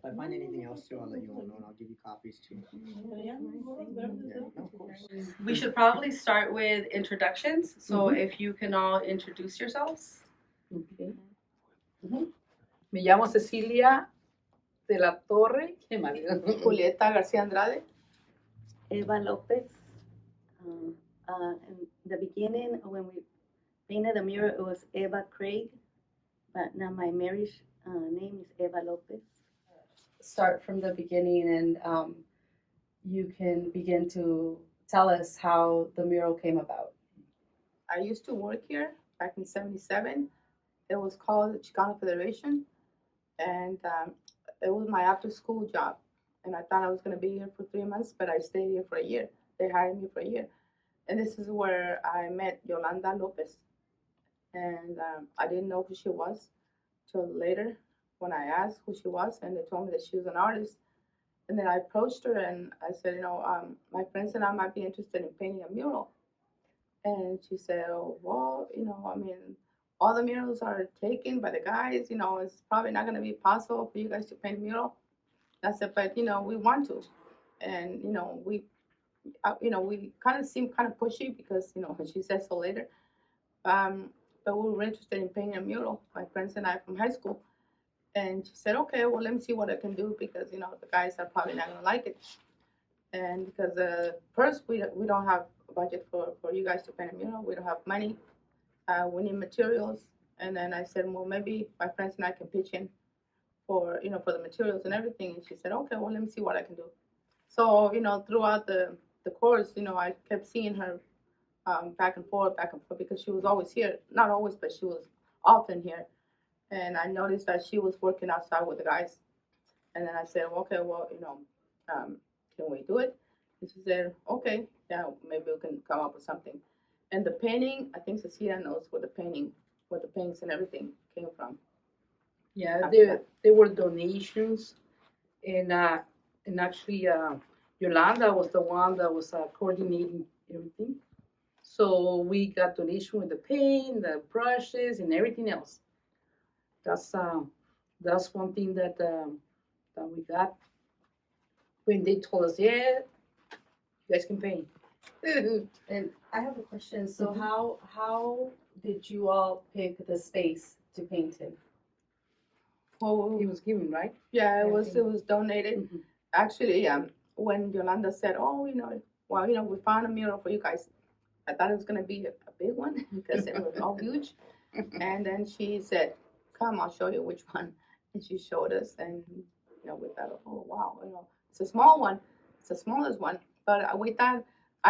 If I find anything else too, I'll let you all know and I'll give you copies too. Yeah, no, of course. We should probably start with introductions. So if you can all introduce yourselves. Okay. Me llamo Cecilia de la Torre, Julietta García Andrade, Eva Lopez. In the beginning, when we painted the mural, it was Eva Craig, but now my marriage name is Eva Lopez. Start from the beginning, and you can begin to tell us how the mural came about. I used to work here back in '77. It was called the Chicano Federation, and it was my after-school job. And I thought I was going to be here for 3 months, but I stayed here for a year. They hired me for a year. And this is where I met Yolanda Lopez. And I didn't know who she was till later when I asked who she was, and they told me that she was an artist. And then I approached her and I said, my friends and I might be interested in painting a mural. And she said, oh, well, all the murals are taken by the guys, it's probably not going to be possible for you guys to paint a mural. I said, but, we want to. And, we kind of seemed kind of pushy because, she said so later. But we were interested in painting a mural, my friends and I from high school. And she said, okay, well, let me see what I can do because, the guys are probably not going to like it. And because first, we don't have a budget for you guys to paint a mural. We don't have money. We need materials. And then I said, well, maybe my friends and I can pitch in for the materials and everything. And she said, okay, well, let me see what I can do. So, throughout the course, I kept seeing her back and forth, because she was always here. Not always, but she was often here. And I noticed that she was working outside with the guys. And then I said, okay, well, can we do it? And she said, okay, yeah, maybe we can come up with something. And the painting, I think Cecilia knows where the paints and everything came from. Yeah, there were donations, and actually Yolanda was the one that was coordinating everything. So we got donation with the paint, the brushes, and everything else. That's one thing that we got when they told us, yeah, you guys can paint. And I have a question. So how did you all pick the space to paint in? Well, he was given, right? Yeah, it was donated. Mm-hmm. Actually, when Yolanda said, oh, we found a mural for you guys. I thought it was going to be a big one because it was all huge. And then she said, come, I'll show you which one. And she showed us, and we thought, oh wow, it's a small one, it's the smallest one. But I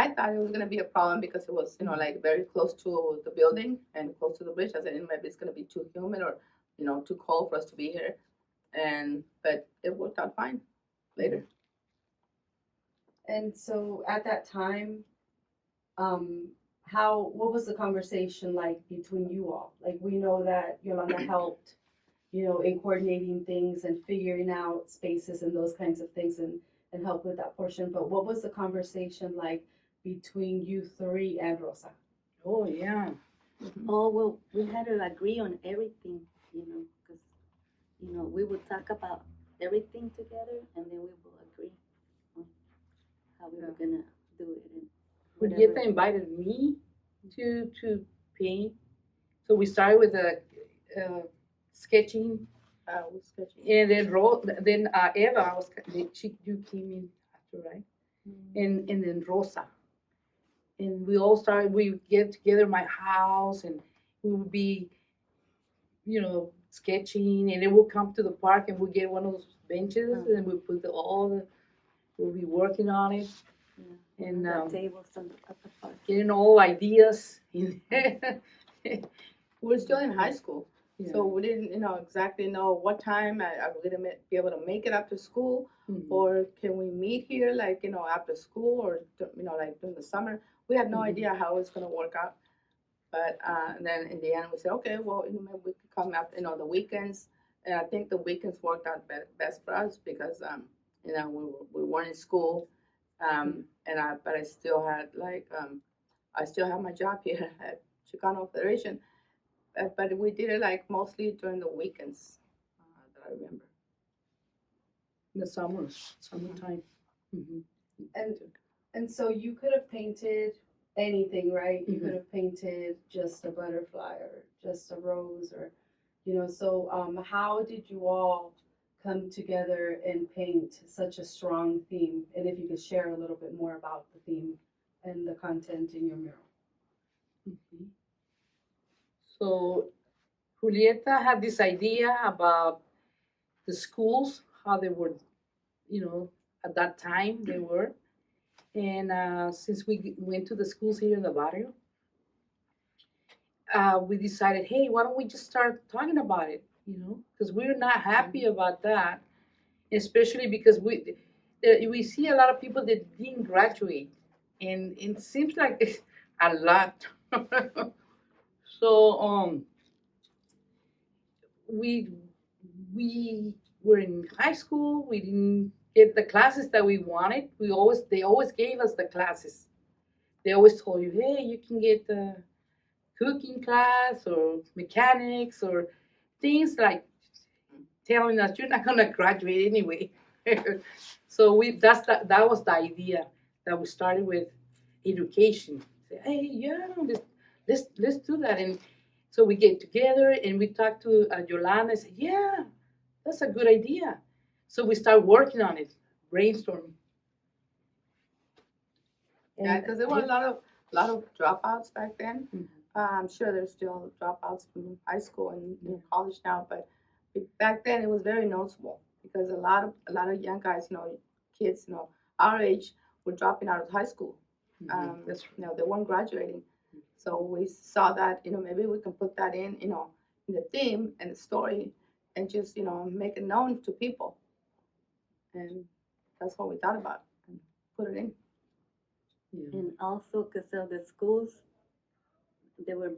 thought it was gonna be a problem because it was like very close to the building and close to the bridge. I said maybe it's gonna be too humid or too cold for us to be here, but it worked out fine later. And so at that time, what was the conversation like between you all? Like, we know that Yolanda helped, in coordinating things and figuring out spaces and those kinds of things and help with that portion. But what was the conversation like between you three and Rosa? Oh, yeah. Mm-hmm. Oh, well, we had to agree on everything, because, we would talk about everything together and then we will agree on how we were going to do it. Julietta invited me to paint. So we started with sketching. And then Eva you came in after, right? Mm-hmm. And then Rosa. And we get together in my house and we would be, sketching, and then we'll come to the park and we'll get one of those benches and we'll put we'll be working on it. Yeah. And tables at the park. Getting all ideas. We're still in high school. Yeah. So we didn't, exactly know what time are we going to be able to make it after school, mm-hmm. or can we meet here, like, after school, or, like during the summer. We had no mm-hmm. idea how it's going to work out. But then in the end, we said, okay, well, maybe we could come up, the weekends. And I think the weekends worked out best for us because, we weren't in school. But I still had, I still have my job here at Chicano Federation. But we did it mostly during the weekends that I remember. the summertime. Mhm. And so you could have painted anything, right? You Mhm. could have painted just a butterfly or just a rose or, you know, so how did you all come together and paint such a strong theme? And if you could share a little bit more about the theme and the content in your mural. Mhm. So Julieta had this idea about the schools, how they were, at that time they were. And since we went to the schools here in the barrio, we decided, hey, why don't we just start talking about it, because we're not happy about that, especially because we see a lot of people that didn't graduate, and it seems like it's a lot. So we we were in high school. We didn't get the classes that we wanted. They always gave us the classes. They always told you, hey, you can get the cooking class or mechanics or things like telling us you're not gonna graduate anyway. So that was the idea that we started with education. Say, hey, yeah, let's do that. And so we get together and we talk to Yolanda and say, yeah, that's a good idea. So we start working on it, brainstorming. Yeah, because there were a lot of dropouts back then. Mhm. I'm sure there's still dropouts from high school and college now, but back then it was very noticeable because a lot of young guys, kids, our age, were dropping out of high school. That's right. They weren't graduating. So we saw that, maybe we can put that in the theme and the story, and just make it known to people, and that's what we thought about and put it in. Yeah. And also because of the schools, they were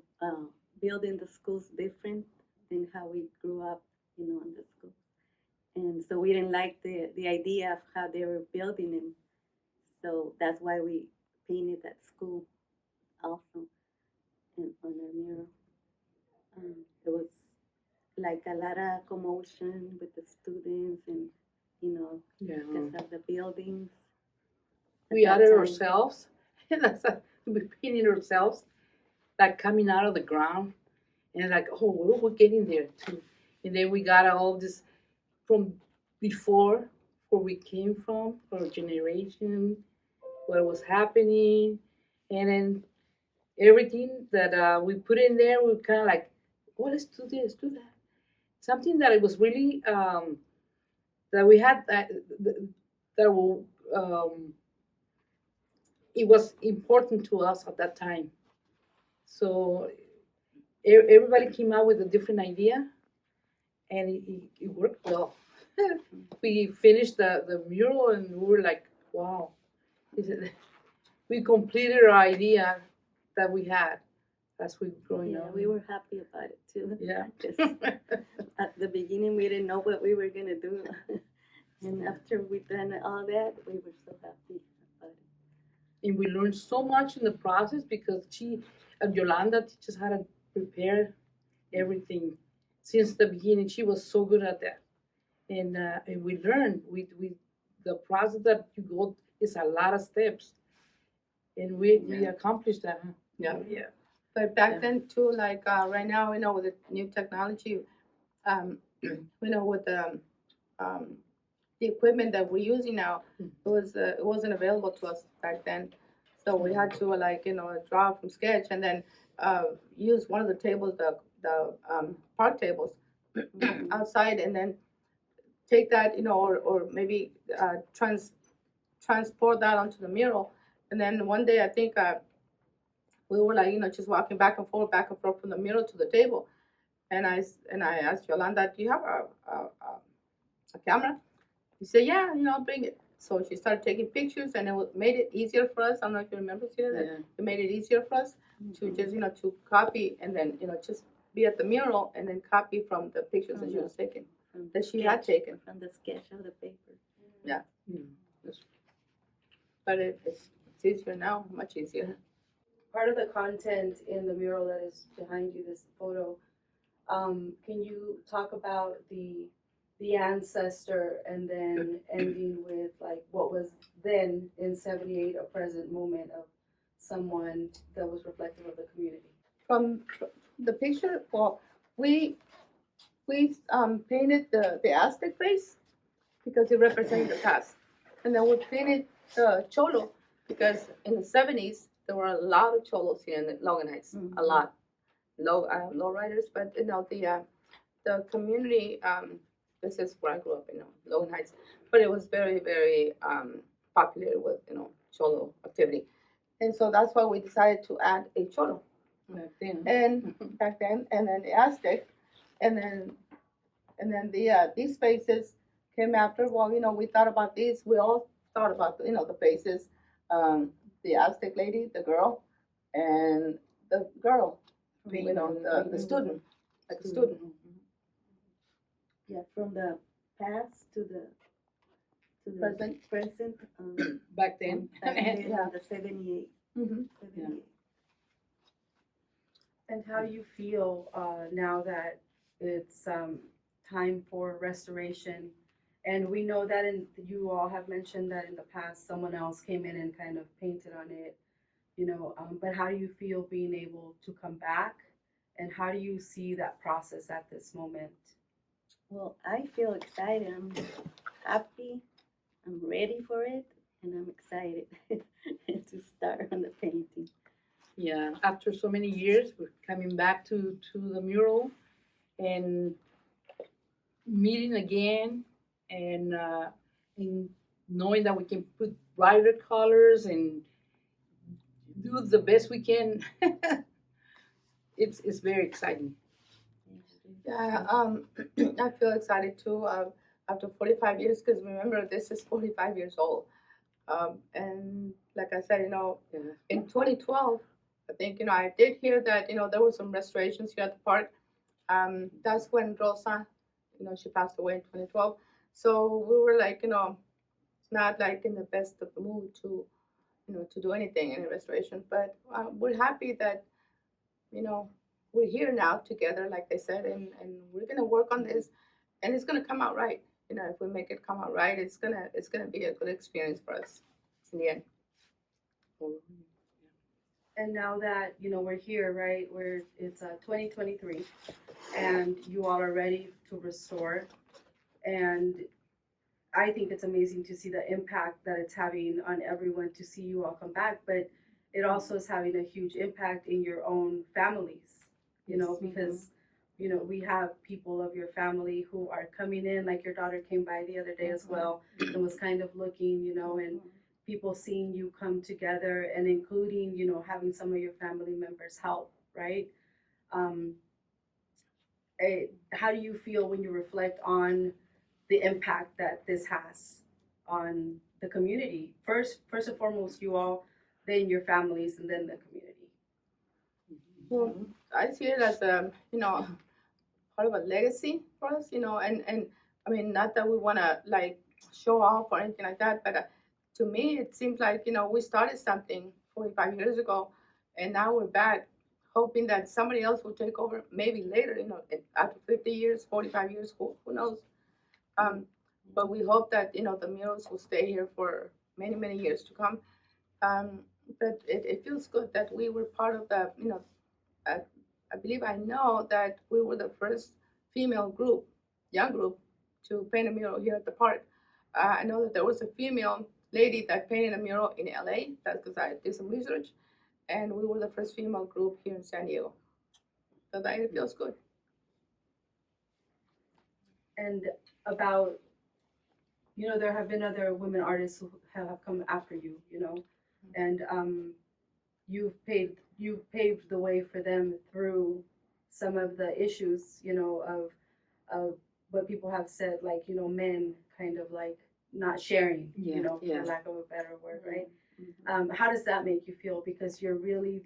building the schools different than how we grew up, in the school. And so we didn't like the idea of how they were building them. So that's why we painted that school also on our mural. There was like a lot of commotion with the students and, Yeah. because of the buildings. We At that added time. ourselves. We painted ourselves, like coming out of the ground, and like, oh, we're getting there too. And then we got all this from before, where we came from, our generation, what was happening, and then everything that we put in there, we kind of like, oh, let's do this, do that. Something that it was really that we had that will. It was important to us at that time. So everybody came out with a different idea, and it worked well. We finished the mural, and we were like, wow, we completed our idea that we had as we were growing Yeah, up. we were happy about it too. Yeah. 'Cause at the beginning, we didn't know what we were going to do. And after we done all that, we were so happy about it. And we learned so much in the process because Yolanda teaches how to prepare everything since the beginning. She was so good at that, and we learned. We the process that you go is a lot of steps, and we accomplished that. Huh? Yeah. Yeah. But back then too, like right now, with the new technology, with the equipment that we're using now, it wasn't available to us back then. So we had to draw from sketch and then use one of the tables, the park tables outside, and then take that, or maybe transport that onto the mural. And then one day I think we were like, just walking back and forth from the mural to the table. And I asked Yolanda, do you have a camera? She said, yeah, I'll bring it. So she started taking pictures, and it made it easier for us. I don't know if you remember, Cecila, that it made it easier for us to just, to copy and then, just be at the mural and then copy from the pictures that she was taking, that she had taken. From the sketch of the paper. Yeah. Yeah. But it's easier now, much easier. Part of the content in the mural that is behind you, this photo, can you talk about the the ancestor and then ending with like what was then in 78 a present moment of someone that was reflective of the community. From the picture, well, we painted the Aztec face because it represented the past, and then we painted the cholo because in the 70s there were a lot of cholos here in Logan Heights, a lot, low riders, but the community. This is where I grew up, Logan Heights, but it was very, very popular with cholo activity, and so that's why we decided to add a cholo. Back then, and then the Aztec, and then these faces came after. Well, we thought about these. We all thought about the faces, the Aztec lady, the girl, and the girl, the student, like the student. Yeah, from the past to the Present. Back then. back then, the 78. Mm-hmm. 78. And how do you feel now that it's time for restoration? And we know that you all have mentioned that in the past someone else came in and kind of painted on it, but how do you feel being able to come back? And how do you see that process at this moment? Well, I feel excited. I'm happy. I'm ready for it, and I'm excited to start on the painting. Yeah, after so many years, we're coming back to the mural and meeting again, and knowing that we can put brighter colors and do the best we can. It's very exciting. Yeah, I feel excited too. After 45 years, because remember, this is 45 years old. And like I said, in 2012, I think, I did hear that, there were some restorations here at the park. That's when Rosa, she passed away in 2012. So we were like, not like in the best of the mood to, to do anything in a restoration. But we're happy that, we're here now together, like I said, and we're gonna work on this, and it's gonna come out right. If we make it come out right, it's gonna be a good experience for us in the end. And now that we're here, right? It's 2023, and you all are ready to restore. And I think it's amazing to see the impact that it's having on everyone to see you all come back. But it also is having a huge impact in your own families, because we have people of your family who are coming in. Like your daughter came by the other day as well and was kind of looking, and people seeing you come together, and including, having some of your family members help, right? How do you feel when you reflect on the impact that this has on the community? First and foremost, you all, then your families, and then the community. Well, I see it as part of a legacy for us, and I mean, not that we want to like show off or anything like that, but to me, it seems like, we started something 45 years ago, and now we're back, hoping that somebody else will take over, maybe later, after 50 years, 45 years, who knows? But we hope that, the murals will stay here for many, many years to come. But it feels good that we were part of the, I believe I know that we were the first female group, young group, to paint a mural here at the park. I know that there was a female lady that painted a mural in LA. That's because I did some research, and we were the first female group here in San Diego. So that it feels good. And about, there have been other women artists who have come after you, and you've paved the way for them through some of the issues, of what people have said, like, men kind of like not sharing, for lack of a better word, right? How does that make you feel? Because you're really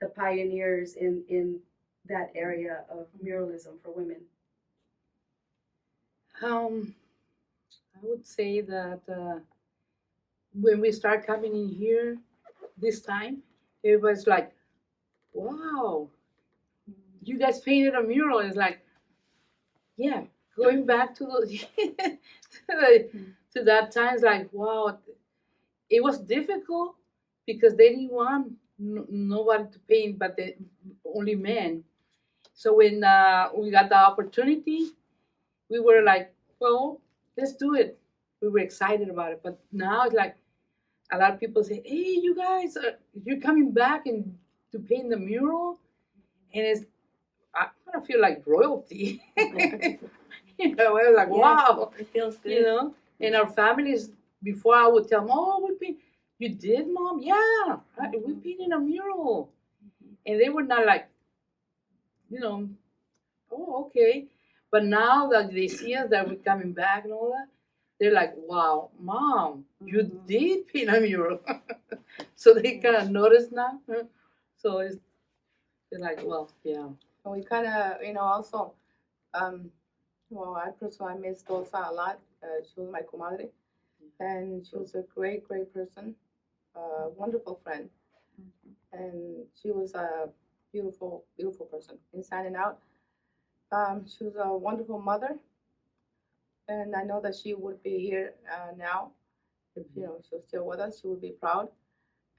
the pioneers in that area of muralism for women. I would say that when we start coming in here this time, everybody's like, wow, you guys painted a mural. It's like, yeah, going back to those to that times, like wow, it was difficult because they didn't want nobody to paint, but only men. So when we got the opportunity, we were like, well, let's do it. We were excited about it. But now it's like a lot of people say, hey, you guys, you're coming back and to paint the mural, and I kind of feel like royalty. You know, I was like, wow, it feels good. you know. And our families, before I would tell them, oh, we paint. You did, Mom? Yeah, we painted a mural, and they were not like, you know, oh, okay. But now that they see us that we're coming back and all that, they're like, wow, Mom, you did paint a mural. So they kind of notice now. So it's like, well, yeah. And we kind of, also, well, I personally miss Rosa a lot. She was my comadre, and she was a great, great person, a wonderful friend, and she was a beautiful, beautiful person, inside and out. She was a wonderful mother, and I know that she would be here now. If she was still with us, she would be proud.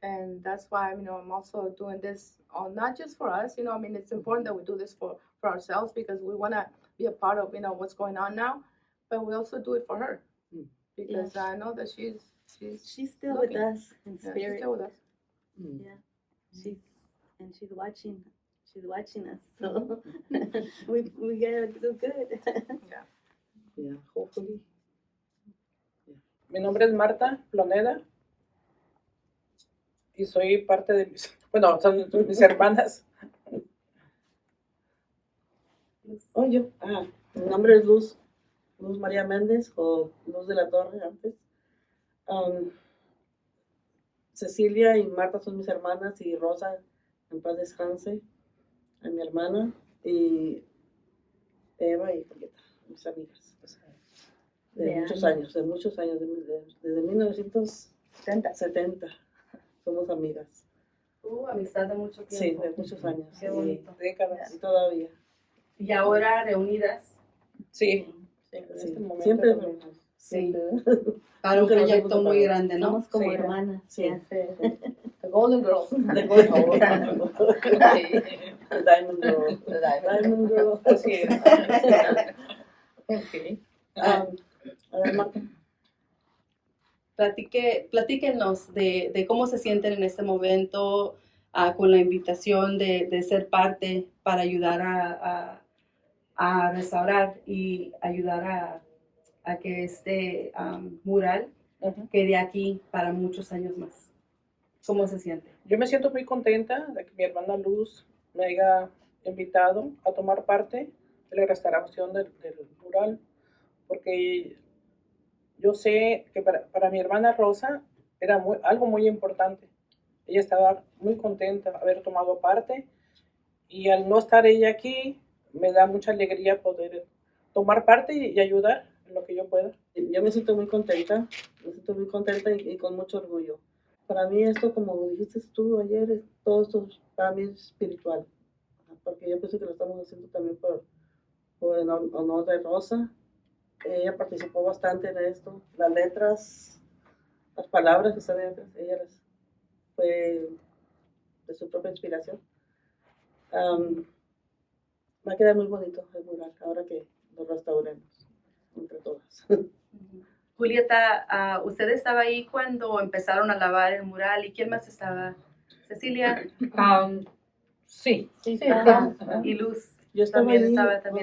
And that's why I'm also doing this, not just for us. It's important that we do this for ourselves because we want to be a part of what's going on now, but we also do it for her because I know that she's still looking. with us in Yeah, she's spirit. still with us. Yeah, she's watching. She's watching us, so we gotta do good. Yeah, hopefully. Mi nombre es Marta Ploneda y soy parte de bueno, son mis hermanas. Oh, yo. Mi nombre es Luz María Méndez o Luz de la Torre antes. Cecilia y Marta son mis hermanas y Rosa, en paz descanse, a mi hermana, y Eva y Julieta, mis amigas. De muchos años, desde 1970 somos amigas. Amistad de mucho Sí, tiempo. de muchos años. Qué bonito. Décadas. Y todavía. Y ahora reunidas. Sí, Sí, en este momento siempre también. Sí. siempre. Para un Nunca nos proyecto hemos muy separado. grande, ¿no? Somos como Sí. hermanas. Sí. Yeah. The Golden Girls. The Diamond Girl. Diamond Girl. Así es. Okay. A ver, Marta. Platíquenos de cómo se sienten en este momento con la invitación de ser parte para ayudar a restaurar y ayudar a que este mural quede aquí para muchos años más. ¿Cómo se siente? Yo me siento muy contenta de que mi hermana Luz me haya invitado a tomar parte de la restauración del mural, porque yo sé que para mi hermana Rosa era algo muy importante. Ella estaba muy contenta de haber tomado parte y al no estar ella aquí me da mucha alegría poder tomar parte y ayudar en lo que yo pueda. Yo me siento muy contenta y con mucho orgullo. Para mí esto, como dijiste tú ayer, todo esto para mí es espiritual, porque yo pienso que lo estamos haciendo también por el honor de Rosa. Ella participó bastante en esto, las letras, las palabras que están detrás, ella fue de su propia inspiración. Va a quedar muy bonito el mural ahora que lo restauremos entre todas. Julieta, ¿usted estaba ahí cuando empezaron a lavar el mural? ¿Y quién más estaba? ¿Cecilia? Sí. Sí, ¿Y Luz? Yo estaba También ahí,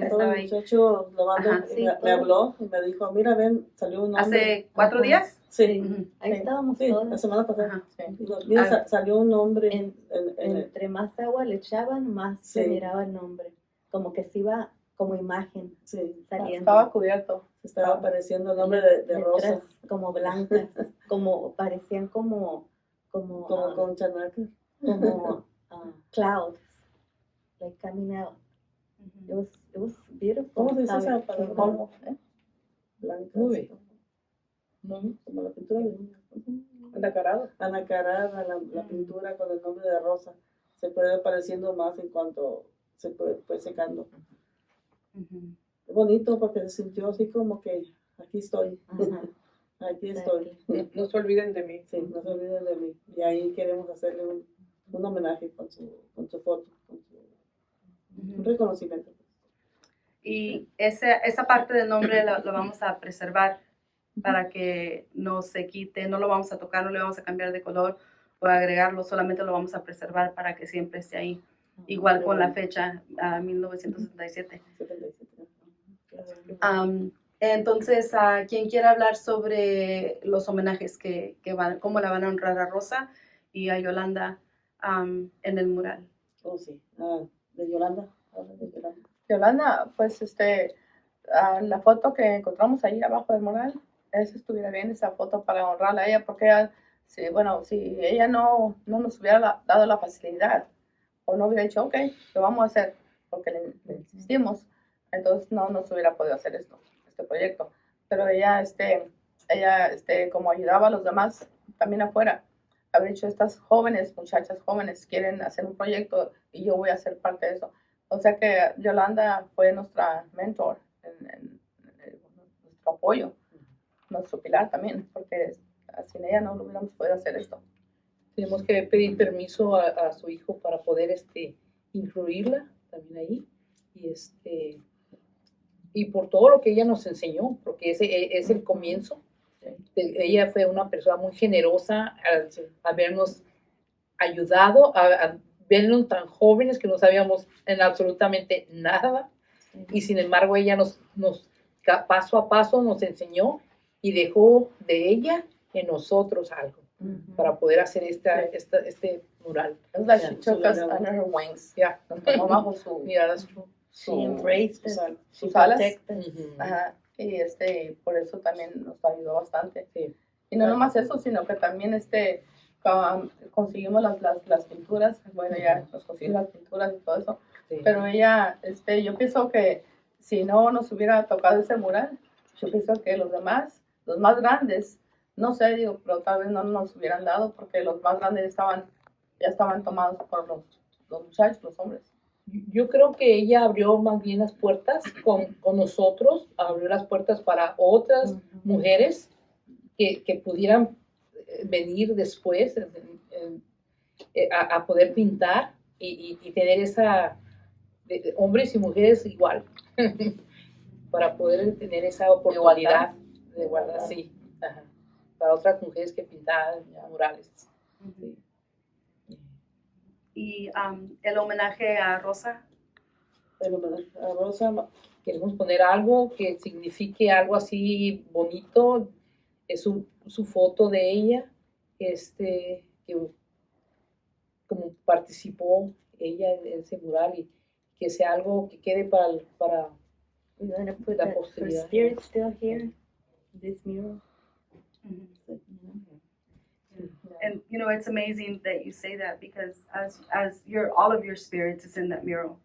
estaba el ahí. muchacho lavando, Ajá, y sí, me habló y me dijo, mira, ven, salió un hombre. ¿Hace 4 días? Sí, Ujú. Ahí estábamos sí, la todas. semana pasada. Ajá. Dijo, mira, Ah. salió un hombre En- en Entre más agua le echaban, más se Sí. miraba el nombre. Como que se iba como imagen sí, saliendo. Estaba cubierto. se estaba apareciendo el nombre de Letras Rosa, como blancas, como parecían como con chanaca. clouds, like coming out. It was beautiful. ¿Cómo se dice how esa it palabra? came out. Blanca. Muy así como la pintura de Anacarado. anacarada, la pintura con el nombre de Rosa. Se puede apareciendo más en cuanto fue secando. Ujú. bonito porque se sintió así como que aquí estoy, Ajá, aquí estoy. exactly. No se olviden de mí. Sí, no se olviden de mí. Y ahí queremos hacerle un homenaje con su foto, un reconocimiento. Y esa parte del nombre lo vamos a preservar para que no se quite, no lo vamos a tocar, no le vamos a cambiar de color o agregarlo, solamente lo vamos a preservar para que siempre esté ahí. Igual con la fecha, 1977. 77. Entonces, ¿quién quiere hablar sobre los homenajes que van, cómo la van a honrar a Rosa y a Yolanda en el mural? Oh, sí. De Yolanda. Habla de Yolanda. Yolanda, pues la foto que encontramos ahí abajo del mural, esa estuviera bien, esa foto para honrarla a ella, porque ella, si ella no nos hubiera dado la facilidad, o no hubiera dicho, ok, lo vamos a hacer, porque le insistimos, entonces no nos hubiera podido hacer este proyecto. Pero ella, como ayudaba a los demás también afuera, haber dicho, estas muchachas jóvenes quieren hacer un proyecto y yo voy a ser parte de eso. O sea que Yolanda fue nuestra mentor, nuestro apoyo, nuestro pilar también, porque sin ella no lo hubiéramos podido hacer esto. Tenemos que pedir permiso a su hijo para poder incluirla también ahí. Y por todo lo que ella nos enseñó, porque ese es el comienzo. Ella fue una persona muy generosa al habernos ayudado, a vernos tan jóvenes que no sabíamos en absolutamente nada. Y sin embargo ella nos paso a paso nos enseñó y dejó de ella en nosotros algo para poder hacer este mural. It's like she took us under her wings. Yeah. Nos tomó bajo Yeah, that's true. She embraced us. She sus alas. protected us. Ajá. Y por eso también nos ayudó bastante. Sí. Y no nomás eso, sino que también conseguimos las pinturas. Bueno, ya nos conseguimos las pinturas y todo eso. Sí. Pero ella, yo pienso que si no nos hubiera tocado ese mural, yo pienso que los más grandes, no sé, pero tal vez no nos hubieran dado, porque los más grandes ya estaban tomados por los muchachos, los hombres. Yo creo que ella abrió más bien las puertas con nosotros, abrió las puertas para otras mujeres que pudieran venir después a poder pintar y tener hombres y mujeres igual, para poder tener esa oportunidad de igualdad, sí, ajá, para otras mujeres que pintaban murales. Sí. Y el homenaje a Rosa. El homenaje a Rosa. Queremos poner algo que signifique algo así bonito, es su foto de ella, que como participó ella en ese mural, y que sea algo que quede para We're going to put la her posteridad. spirit still here, this mural. And it's amazing that you say that, because as all of your spirits is in that mural.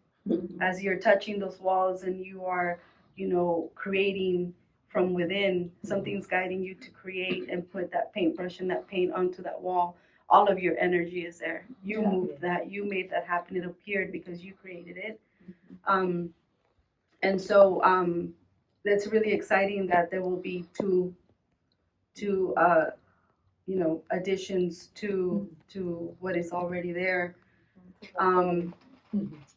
As you're touching those walls and you are, creating from within, something's guiding you to create and put that paintbrush and that paint onto that wall. All of your energy is there. You moved that, you made that happen. It appeared because you created it. And so that's really exciting that there will be two additions to what is already there.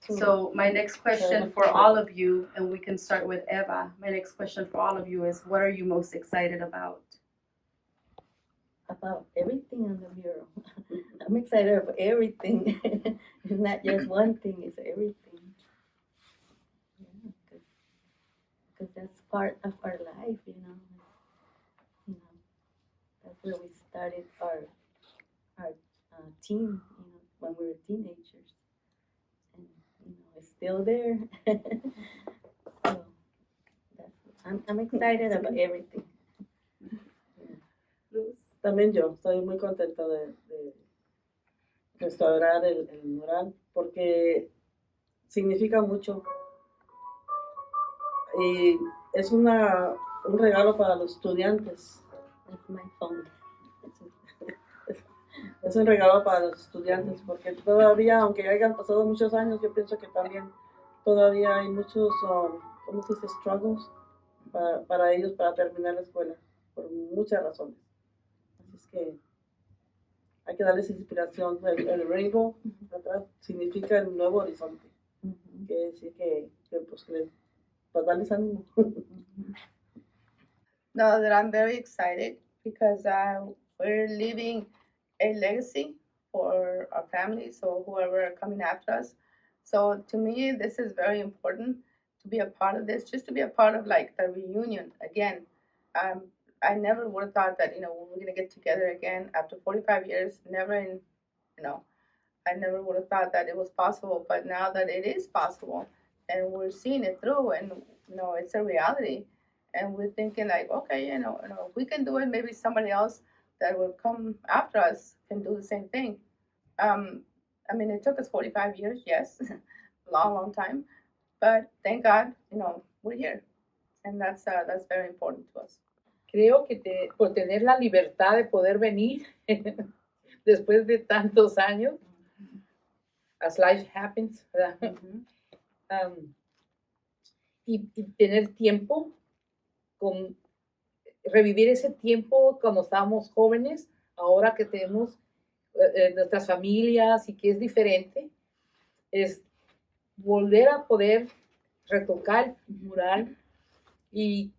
So my next question for all of you, and we can start with Eva, my next question for all of you is, what are you most excited about? About everything on the mural. I'm excited about everything. It's not just one thing, it's everything. Because that's part of our life, That's where we started our team, when we were teenagers. And, it's still there. So, I'm excited about everything. Luz? También yo estoy muy contenta de restaurar el mural, porque significa mucho. Y es un regalo para los estudiantes. That's my phone. Es un regalo para los estudiantes, porque todavía, aunque hayan pasado muchos años, yo pienso que también todavía hay muchos ¿cómo se dice? Struggles para ellos para terminar la escuela, por muchas razones. Así es que hay que darles inspiración. El rainbow atrás significa el nuevo horizonte. Quiere decir que pues, para darles ánimo. No, that I'm very excited because we're leaving a legacy for our families or whoever are coming after us. So to me, this is very important to be a part of this, just to be a part of like the reunion again. I never would have thought that, we're going to get together again after 45 years, I never would have thought that it was possible, but now that it is possible and we're seeing it through and, it's a reality. And we're thinking like, okay, if we can do it, maybe somebody else that will come after us can do the same thing. It took us 45 years, yes, long, long time, but thank God, we're here, and that's very important to us. Creo que por tener la libertad de poder venir después de tantos años, as life happens, ¿verdad? Y tener tiempo revivir ese tiempo cuando estábamos jóvenes, ahora que tenemos nuestras familias y que es diferente, es volver a poder retocar el mural y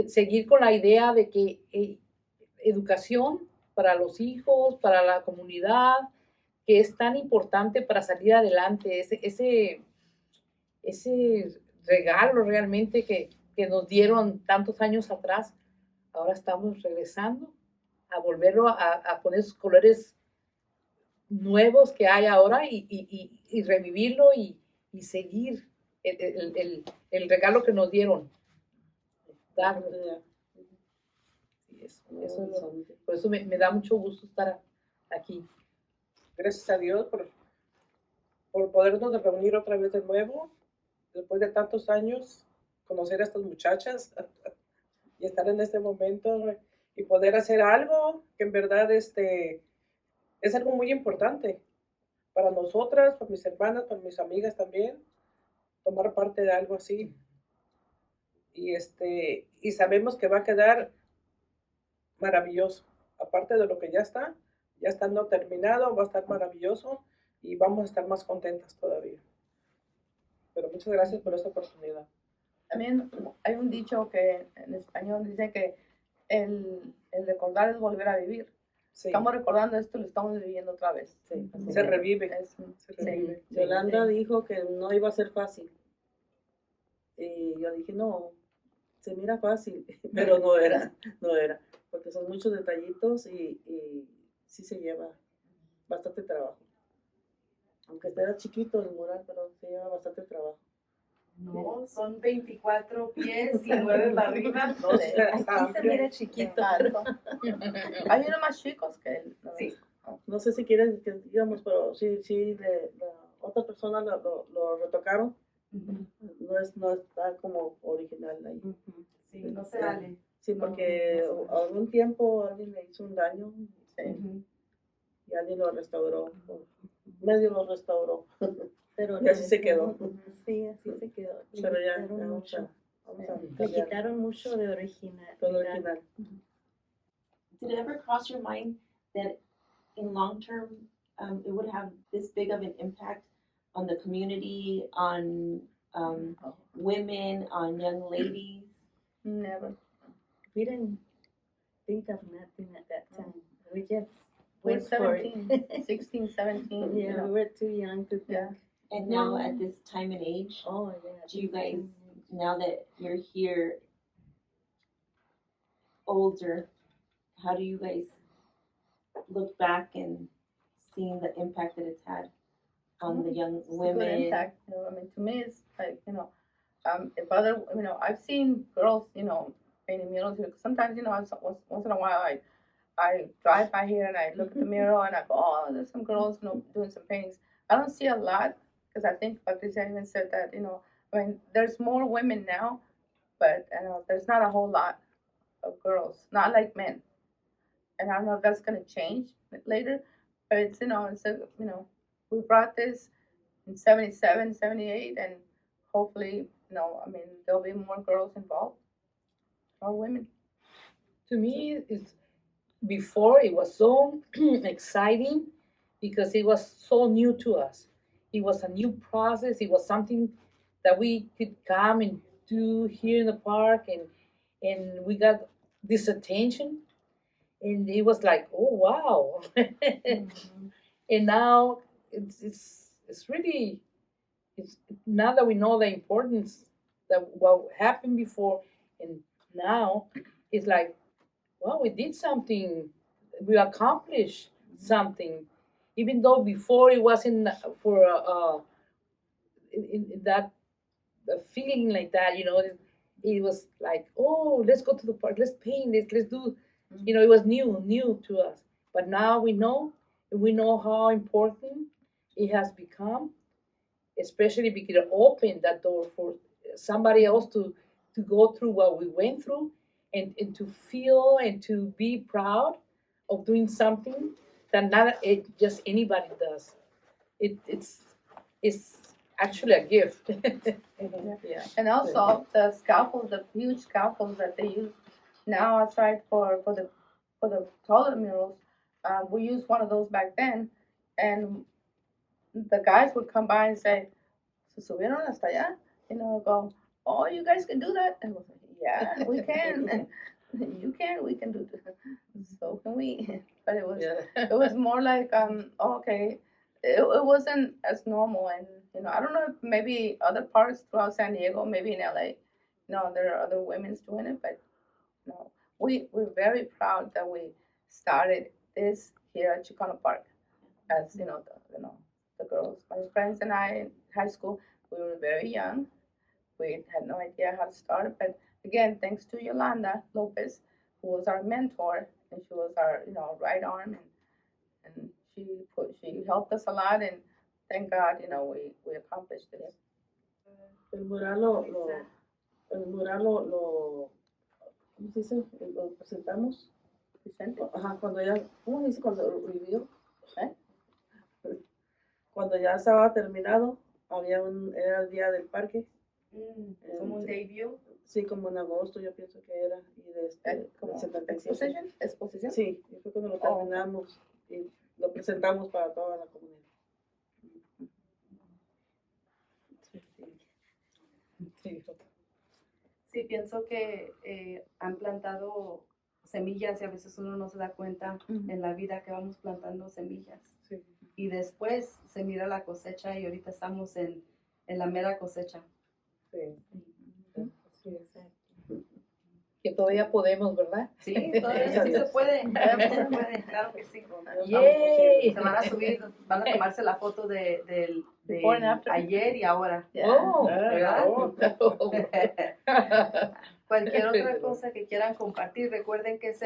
seguir con la idea de que educación para los hijos, para la comunidad, que es tan importante para salir adelante, ese regalo realmente que nos dieron tantos años atrás, ahora estamos regresando a volverlo a poner sus colores nuevos que hay ahora y revivirlo y seguir el regalo que nos dieron. Darlo. Por eso me da mucho gusto estar aquí. Gracias a Dios por podernos reunir otra vez de nuevo, después de tantos años, conocer a estas muchachas y estar en este momento y poder hacer algo que en verdad es algo muy importante para nosotras, para mis hermanas, para mis amigas también, tomar parte de algo así. Y sabemos que va a quedar maravilloso. Aparte de lo que ya está no terminado, va a estar maravilloso y vamos a estar más contentas todavía. Pero muchas gracias por esta oportunidad. También hay un dicho que en español dice que el recordar es volver a vivir. Sí. Estamos recordando esto, lo estamos viviendo otra vez. Sí, Se revive. Se revive. Sí. Yolanda dijo que no iba a ser fácil. Y yo dije, no, se mira fácil, pero no era, porque son muchos detallitos y sí se lleva bastante trabajo. Aunque era chiquito el mural, pero se lleva bastante trabajo. No, son 24 pies y 9 para arriba. Aquí se mira chiquito. Hay unos más chicos que él. Sí. No sé si quieren que digamos, pero sí la otra persona lo retocaron. No está como original ahí. Sí, no se vale. Sí, porque algún tiempo alguien le hizo un daño y alguien lo restauró, medio lo restauró. Pero y así se quedó. Sí, así se quedó. Pero ya vamos a Le quitaron mucho de original. todo original. Did it ever cross your mind that in long term it would have this big of an impact on the community, on women, on young ladies? Never. We didn't think of nothing at that time. We just We're went for 17, it. 16, 17. Yeah, we were too young to think. Yeah. And now at this time and age, Oh, yeah. do you guys, now that you're here older, how do you guys look back and seeing the impact that it's had on the young It's a good women? impact. To me, it's like, if other, I've seen girls, painting murals here. Sometimes, once in a while, I drive by here and I look at the mural and I go, oh, there's some girls, doing some paintings. I don't see a lot because I think Patricia even said that, there's more women now, but there's not a whole lot of girls, not like men. And I don't know if that's going to change later, but it's, we brought this in 77, 78, and hopefully I mean, there'll be more girls involved, more women. To me, it's before it was so exciting because it was so new to us. It was a new process. It was something that we could come and do here in the park, and we got this attention, and it was like, oh wow. And now it's really, it's now that we know the importance that what happened before and now, it's like, well, we did something, we accomplished something, even though before it wasn't for in that a feeling like that, it was like, oh, let's go to the park, let's paint, let's do, it was new to us. But now we know how important it has become, especially because it opened that door for somebody else to go through what we went through, and to feel and to be proud of doing something that not just anybody does. It's actually a gift. Yeah. And also the scalpels, the huge scalpels that they use now aside for the taller murals, we used one of those back then, and the guys would come by and say, "Se subieron hasta allá," go, "Oh, you guys can do that?" And we're like, "Yeah, we can." You can, we can do that. So can we. But it was more like, okay, it wasn't as normal. And I don't know if maybe other parts throughout San Diego, maybe in LA, there are other women's doing it, but no, we're very proud that we started this here at Chicano Park. As the girls, my friends and I in high school, we were very young. We had no idea how to start, but again, thanks to Yolanda Lopez, who was our mentor, and she was our right arm, and she helped us a lot, and thank God, we accomplished this. El mural lo ¿cómo se dice? Lo presentamos. Ajá, cuando ya, ¿cómo se dice? Cuando vivió. Cuando ya estaba terminado, era el día del parque. Como un debut. Sí, como en agosto, yo pienso que era. Y como 77. ¿Exposición? Sí, y fue cuando lo terminamos y lo presentamos para toda la comunidad. Sí, pienso que han plantado semillas y a veces uno no se da cuenta en la vida que vamos plantando semillas. Sí. Y después se mira la cosecha y ahorita estamos en la mera cosecha. Sí. Sí. Que todavía podemos, ¿verdad? Sí, todavía sí se puede, todavía se puede, claro que sí. Yay. Se van a subir, van a tomarse la foto de Before and after. ayer y ahora. Oh, ¿verdad? oh. Cualquier otra cosa que quieran compartir, recuerden que es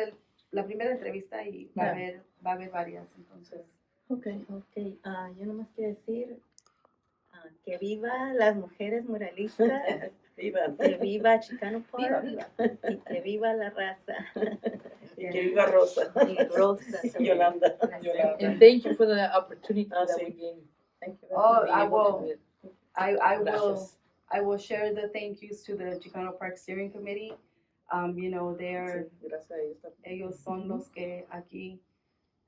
la primera entrevista y va a haber varias, entonces. Okay. Yo nomás quiero decir que viva las mujeres muralistas, Viva. que viva Chicano Park, Viva. y que viva la raza. Y que viva Rosa. Y Rosa. Yolanda. And thank you for the opportunity that sí. we gained. Thank you. Oh, Be I able will. to do it. I will share the thank yous to the Chicano Park Steering Committee. They're Sí, gracias a ellos también. ellos son los que aquí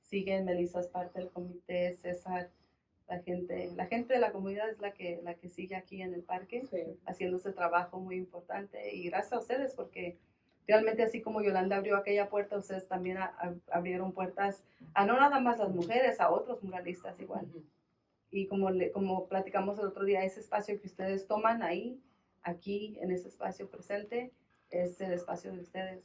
siguen. Melissa es parte del comité, Cesar, la gente de la comunidad es la que sigue aquí en el parque, Sí. haciendo ese trabajo muy importante. Y gracias a ustedes, porque realmente así como Yolanda abrió aquella puerta, ustedes también abrieron puertas a no nada más las mujeres, a otros muralistas igual. Y como platicamos el otro día, ese espacio que ustedes toman ahí, aquí, en ese espacio presente, es el espacio de ustedes,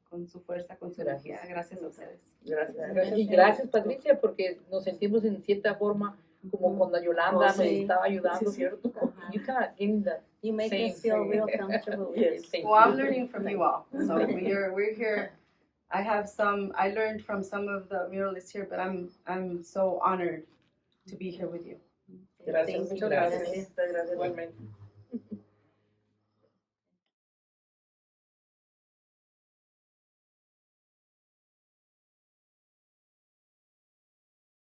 con su fuerza, con su energía. Gracias a ustedes. Gracias. Y gracias, Patricia, porque nos sentimos en cierta forma como cuando Yolanda nos estaba ayudando. Sí, cierto. You kind of gave the You make same us feel thing. real comfortable with Yes. you. Thank Well, I'm you. learning from you all. So we're here. I learned from some of the muralists here, but I'm so honored to be here with you. Gracias. Thank you. Muchas gracias. Gracias. Igualmente.